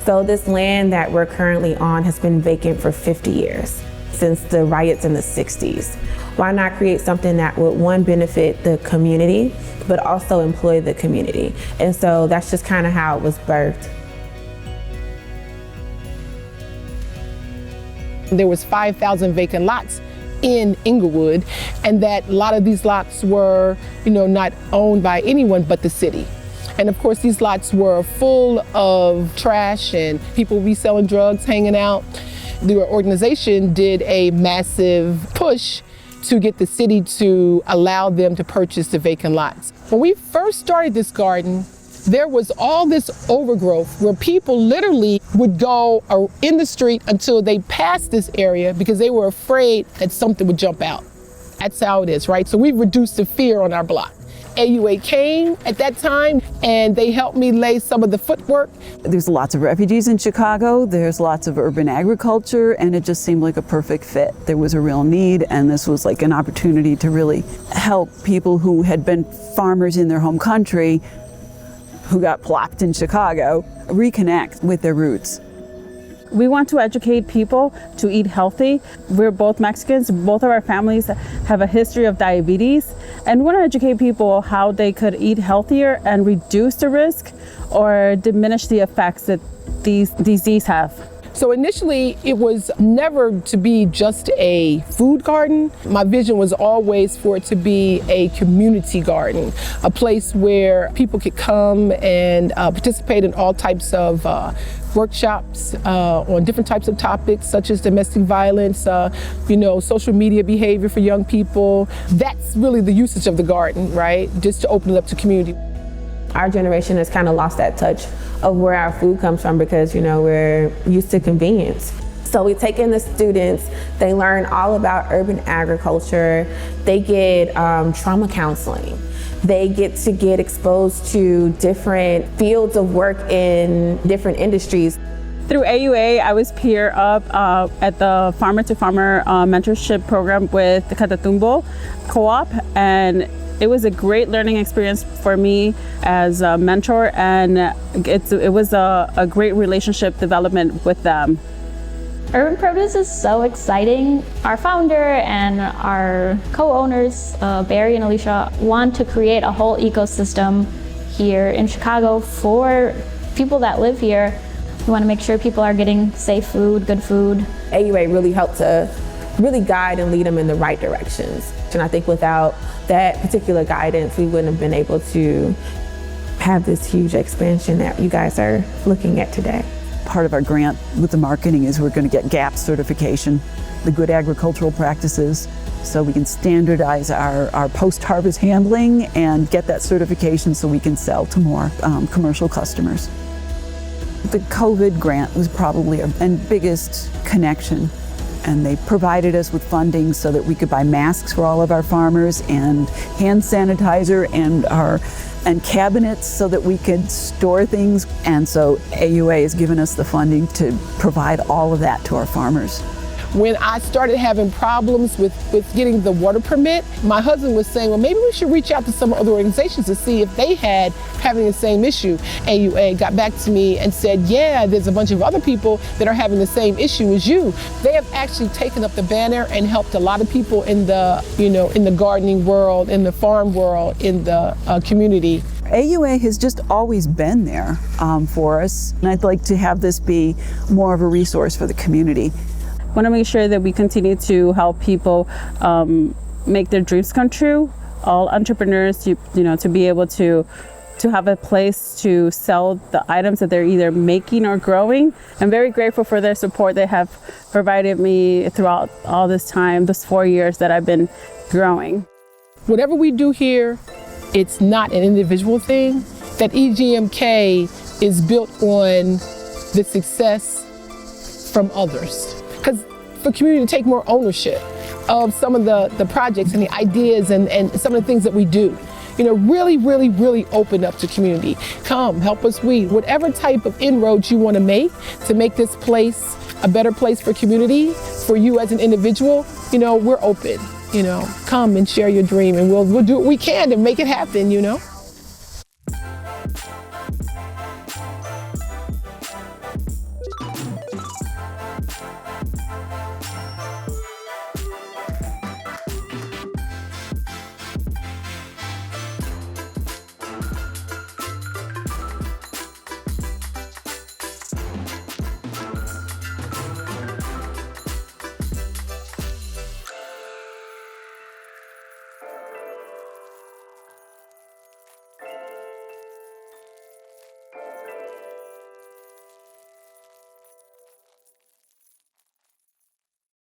So this land that we're currently on has been vacant for 50 years, since the riots in the 60s. Why not create something that would, one, benefit the community, but also employ the community? And so that's just kind of how it was birthed. There was 5,000 vacant lots in Inglewood, and that a lot of these lots were, not owned by anyone but the city. And of course, these lots were full of trash and people reselling drugs, hanging out. The organization did a massive push to get the city to allow them to purchase the vacant lots. When we first started this garden, there was all this overgrowth where people literally would go in the street until they passed this area because they were afraid that something would jump out. That's how it is, right? So we reduced the fear on our block. AUA came at that time and they helped me lay some of the footwork. There's lots of refugees in Chicago, there's lots of urban agriculture, and it just seemed like a perfect fit. There was a real need, and this was like an opportunity to really help people who had been farmers in their home country who got plopped in Chicago reconnect with their roots. We want to educate people to eat healthy. We're both Mexicans. Both of our families have a history of diabetes, and we want to educate people how they could eat healthier and reduce the risk or diminish the effects that these diseases have. So initially, it was never to be just a food garden. My vision was always for it to be a community garden, a place where people could come and participate in all types of workshops on different types of topics, such as domestic violence, social media behavior for young people. That's really the usage of the garden, right? Just to open it up to community. Our generation has kind of lost that touch of where our food comes from because, we're used to convenience. So we take in the students, they learn all about urban agriculture, they get trauma counseling. They get exposed to different fields of work in different industries. Through AUA, I was peer up at the Farmer to Farmer Mentorship program with the Catatumbo Co-op, and it was a great learning experience for me as a mentor, and it was a great relationship development with them. Herban Produce is so exciting. Our founder and our co-owners, Barry and Alicia, want to create a whole ecosystem here in Chicago for people that live here. We want to make sure people are getting safe food, good food. AUA really helped to really guide and lead them in the right directions. And I think without that particular guidance, we wouldn't have been able to have this huge expansion that you guys are looking at today. Part of our grant with the marketing is we're going to get GAP certification, the good agricultural practices, so we can standardize our post-harvest handling and get that certification so we can sell to more commercial customers. The COVID grant was probably our biggest connection, and they provided us with funding so that we could buy masks for all of our farmers and hand sanitizer and cabinets so that we could store things. And so AUA has given us the funding to provide all of that to our farmers. When I started having problems with getting the water permit, my husband was saying, well, maybe we should reach out to some other organizations to see if they had having the same issue. AUA got back to me and said, yeah, there's a bunch of other people that are having the same issue as you. They have actually taken up the banner and helped a lot of people in the, in the gardening world, in the farm world, in the community. AUA has just always been there for us, and I'd like to have this be more of a resource for the community. I want to make sure that we continue to help people make their dreams come true. All entrepreneurs, to be able to have a place to sell the items that they're either making or growing. I'm very grateful for their support they have provided me throughout all this time, this 4 years that I've been growing. Whatever we do here, it's not an individual thing. That EGMK is built on the success from others. Because for community to take more ownership of some of the projects and the ideas and some of the things that we do. Really open up to community. Come, help us weed. Whatever type of inroads you want to make this place a better place for community, for you as an individual, we're open. Come and share your dream, and we'll do what we can to make it happen,